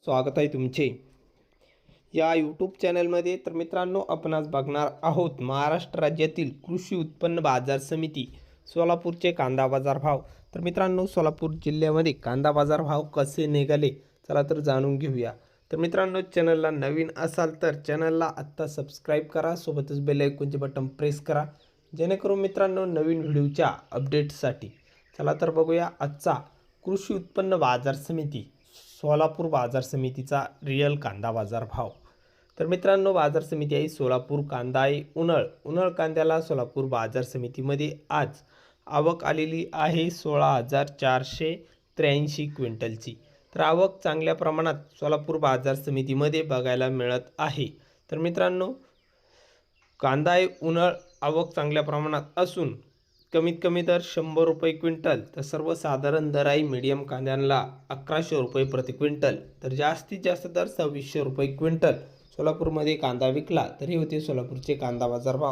स्वागत आहे तुमचे या यूट्यूब चॅनलमध्ये। तर मित्रांनो, आपण आज बघणार आहोत महाराष्ट्र राज्यातील कृषी उत्पन्न बाजार समिती सोलापूरचे कांदा बाजार भाव। तर मित्रांनो, सोलापूर जिल्ह्यामध्ये कांदा बाजार भाव कसे निघाले चला तर जाणून घेऊया। तर मित्रांनो, चॅनलला नवीन असाल तर चॅनलला आत्ता सबस्क्राईब करा, सोबतच बेल आयकॉनचे बटन प्रेस करा, जेणेकरून मित्रांनो नवीन व्हिडिओच्या अपडेटसाठी। चला तर बघूया आजचा कृषी उत्पन्न बाजार समिती सोलापूर बाजार समितीचा रियल कांदा बाजार भाव। तर मित्रांनो, बाजार समिती आहे सोलापूर, कांदा आहे उन्हाळ कांद्याला सोलापूर बाजार समितीमध्ये आज आवक आलेली आहे 16,483 क्विंटलची। तर आवक चांगल्या प्रमाणात सोलापूर बाजार समितीमध्ये बघायला मिळत आहे। तर मित्रांनो, कांदा आहे उन्हाळ आवक चांगल्या प्रमाणात असून कमीत कमी दर 100 रुपये क्विंटल, तर सर्वसाधारण दर आहे मीडियम कांद्यांना 1100 रुपये प्रति क्विंटल, तर जास्तीत जास्त दर 2600 रुपये क्विंटल सोलापूरमध्ये कांदा विकला। तर हे होते सोलापूरचे कांदा बाजार भाव।